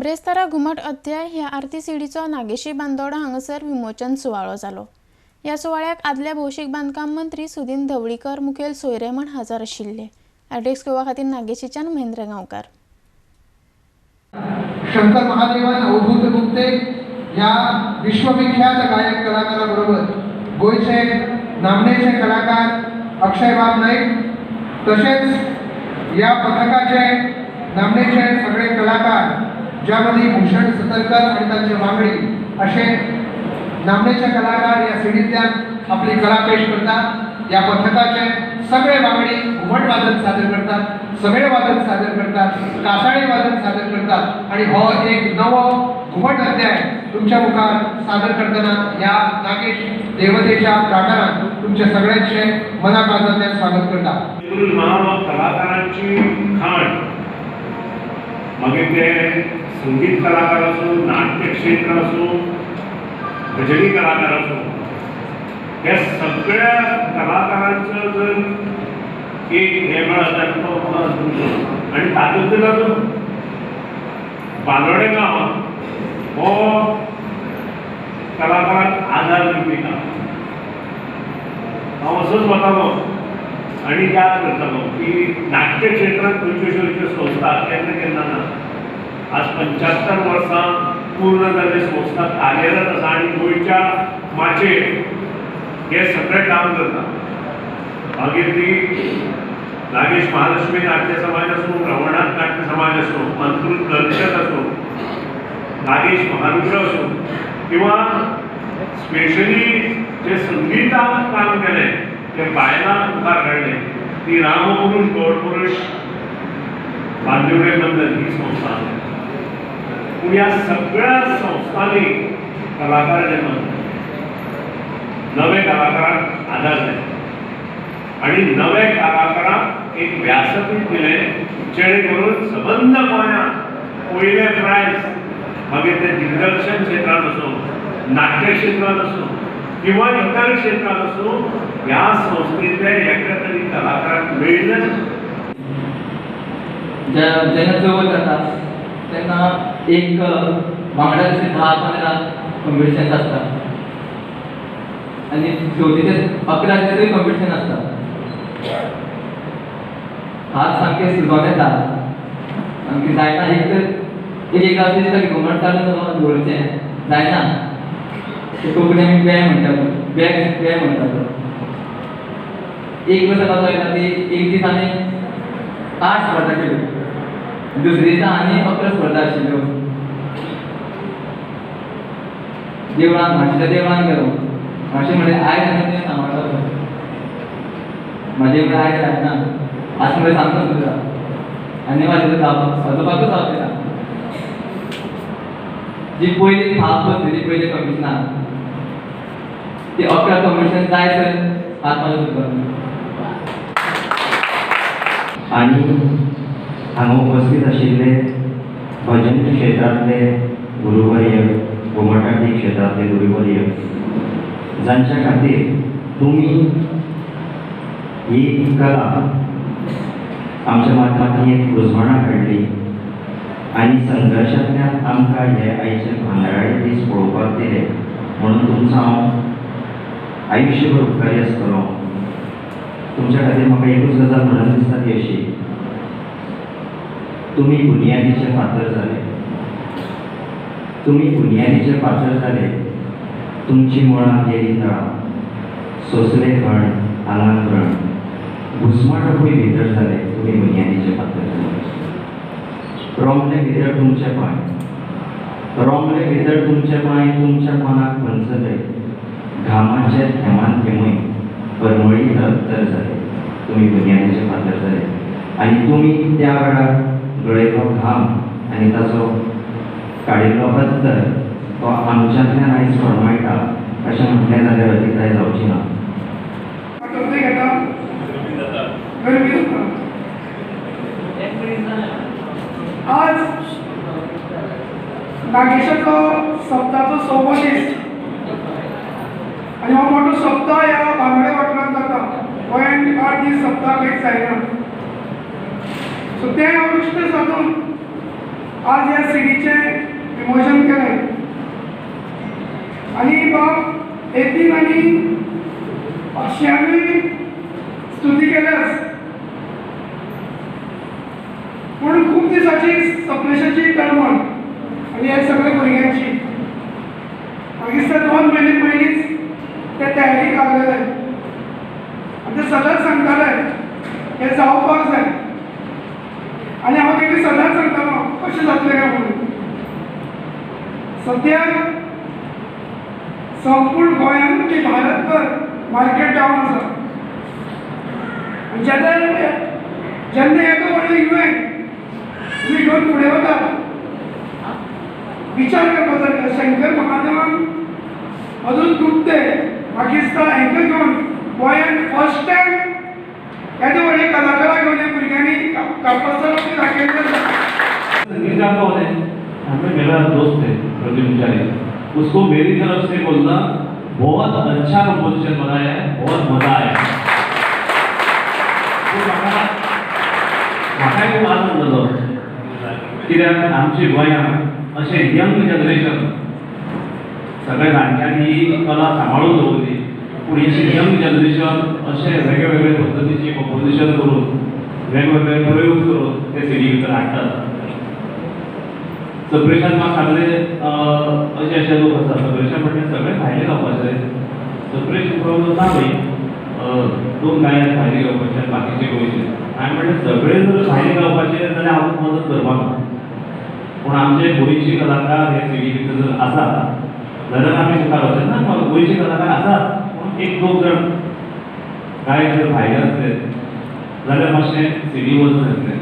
ब्रेस्तारा घुमट अध्याय ह्या आरती सीडीचो नागेशी बांदोडा हांगासर विमोचन सुवाळो जालो। ह्या सुवाळ्याक आदले भौशीक बांदकाम मंत्री सुदीन धवळीकर मुखेल सोयरे म्हण हजर आशिल्ले। आरटीएक्स गोवा खातीर नागेशीच्यान महेंद्र गांवकार। शंकर महादेवन अवधूत गुप्ते या विश्वविख्यात गायक कलाकाराबरोबर गोयचे नामनेचे कलाकार अक्षयबाब नाईक तसेच या पथकाचे नामनेचे सगळे कलाकार ज्यामध्ये भूषण सतरकर आणि त्यांचे वांगडी असे नामनेचे कलाकार या सिडींतल्यान आपली कला पेश करतात। या पथकाचे सगळे वांगडी घुमट वादन सादर करतात, सगळे वादन सादर करतात, कासाळी वादन सादर करतात आणि हो एक नवो घुमट अध्याय तुमच्या मुखार सादर करताना या नागेश देवतेच्या प्रांगणात तुमचे सगळ्यांचे मनापासून स्वागत करतात। कलाकारांची खाण मागीर ते संगीत कलाकार असो, नाट्य क्षेत्र असो, भजनी कलाकार असो, या सगळ्या कलाकारांचं जर एक हेमळ आणि तातूंतल्यान बांदोडे गांव हो कलाकारांक आदार दिवपी गांव। हांव असोच वतालो आणि याद करतालो की नाट्य क्षेत्रात खंयच्यो संस्था केन्ना ना। आज 75 वर्सां पूर्ण जाल्ले संस्था कार्यरत आसा आणि गोंयच्या माचयेर हे सगळे काम करता। मागीर ती नागेश महालक्ष्मी नाट्य समाज असो, रवणाथ नाट्य समाज असो, मंत्रुत दर्शक असो, नागेश महारुद्र असो किंवा स्पेशली जे संगीतान काम केलें ते बायलांक मुखार काडले ती रामपुरुष गौडपुरुष बांदिवडे मंडळ ही संस्था। पूण ह्या सगळ्या संस्थांनी कलाकार जेन्ना नवे कलाकारांक आदार दिले आणि नवे कलाकारांक एक व्यासपीठ दिलें जेणे करून सबंद गोंयांत पयले प्रायज मागीर ते दिग्दर्शन क्षेत्रांत असो, नाट्य क्षेत्रांत असो किंवा इतर क्षेत्रांत असो ह्या संस्थेतले एका तरी कलाकारांक मेळिल्लेच। जेन्ना चवथ जाता तेन्ना एक वांगडा 10-15 कॉम्पिटिशन्स आसता आनी चवथीचे 11 कॉम्पिटिशन आसता। हात सामके सुजोन येता सामके जायना। एक अशें दिसता की घुमट काडून दवरचें जायना। कोंकणी आमी बॅ म्हणटात, बॅ म्हणटात। एक वर्स कसो येता ती एक दीस आमी 8 स्पर्धा केल्यो, दुसरे दिसा आनी 11 स्पर्धा आशिल्ल्यो। देवळान म्हापशेच्या देवळान गेलो, म्हापशें म्हणलें आयज आमी तें सांबाळटलो, म्हाजे कडेन आयज जायना, आज मरे सांगता सुद्दां आनी म्हाजे वाजोवपाकूच आवडटा। जी पयली थाप बसलेली पयले कॉम्पिटिशनान ती 11 कॉम्पिटिशन जायसर हात मारून सुद्दां आणि हांगा उपस्थित आशिल्ले भजन क्षेत्रांतले गुरुवर्य, घुमटाटी क्षेत्रांतले गुरुवर्य जांच्या खातीर तुमी ही कला आमच्या माध्यमांतली एक रुजवणां घडली आणि संघर्शांतल्यान आमकां हे आयचे भांगराळे दीस पळोवपाक दिले म्हणून तुमचो हांव आयुश्यभर उपकारी आसतलो। तुमच्या खातीर म्हाका एकूच गजाल म्हणून दिसता ती अशी, तुमी बुनयादीचे फातर जाले, तुमी बुनयादीचे फातर जाले। तुमची मुळां गेली तळां, सोंसले खण आंगांत रण, घुस्मटूय भितर जाले, तुमी बुनयादीचे फातर जाले। रोमले भितर तुमचे पांय, रोमले भितर तुमचे पांय, तुमच्या मनाक खंचले, घामाचे थेमान थेमूय परमळी तर जाले, तुमी बुनयादीचे फातर जाले। आनी तुमी त्या वेळार गळयलो घाम आनी ताचो काडिल्लो बद्दर तो आमच्यांतल्यान आयज फळमायटा अशें म्हटलें जाल्यार अतिताय जावची ना। आज नागेशाचो सप्ताचो 6वो दीस आनी हो मोठो सप्ताह ह्या बांगडे वाठारांत जाता। गोंयांत 8 दीस सप्ताह खंयच जायना। सो तें हांव इश्ट साधून आज या सीडीचे विमोचन केले आणि बाब येतीन आणि पाचश्यांनी स्तुती केल्यास पूण खूप दिसाची सपनेशाची तळमळ आणि हे सगळे भुरग्यांची मागीर ते 2 म्हयने पयलींच ते तयारी लागलेले आनी ते सदांच सांगताले हे जावपाक जाय आनी हांव तेका सदांच सांगतालो कशें जातलें काय म्हणून सद्याक संपूर्ण गोंयांत की भारतभर मार्केट डावन आसा आनी जेन्ना येदो व्हडलो इव्हेंट तुमी घेवन फुडें वता विचार करपाक जाय शंकर महादेवान अजून दुखते म्हाका दिसता हांकां घेवन गोंयांत फर्स्ट टायम येदो व्हडले कलाकारां घेवन ह्या भुरग्यांनी कापासार दाखयल्लें आसा संगीत गाता होते हमें मेरा दोस्त है प्रद्युम्न चारी उसको मेरी तरफ से बोलना बहुत अच्छा कंपोजिशन बनाया है बहुत मजा आया म्हाका खूब आनंद जालो कित्याक आमची गोंयांत अशें यंग जनरेशन सगळ्या जाणट्यांनी कला सांबाळून दवरली पूण ही यंग जनरेशन अशें वेगळे पद्धतीची कंपोजिशन करून वेगवेगळे प्रयोग करून ते सिडी भितर हाडटात सप्रेशन म्हाका सांगलें अशें लोक आसा सप्रेशन म्हणजे सगळे भायले गावपाचे सप्रेशन प्रॉब्लम ना भाई 2 गायक भायले गावपाचे बाकीचे गोंयचे हांवें म्हणलें सगळे जर भायले गावपाचे जाल्यार हांव मदत करपाक ना पूण आमचे गोंयचे कलाकार हे सिडी भितर जर आसा जाल्यार आमी मुखार वचचे ना गोंयचे कलाकार आसात पूण 1-2 जाण गायक जर भायले आसले जाल्यार मातशें सिडी वचून येतलें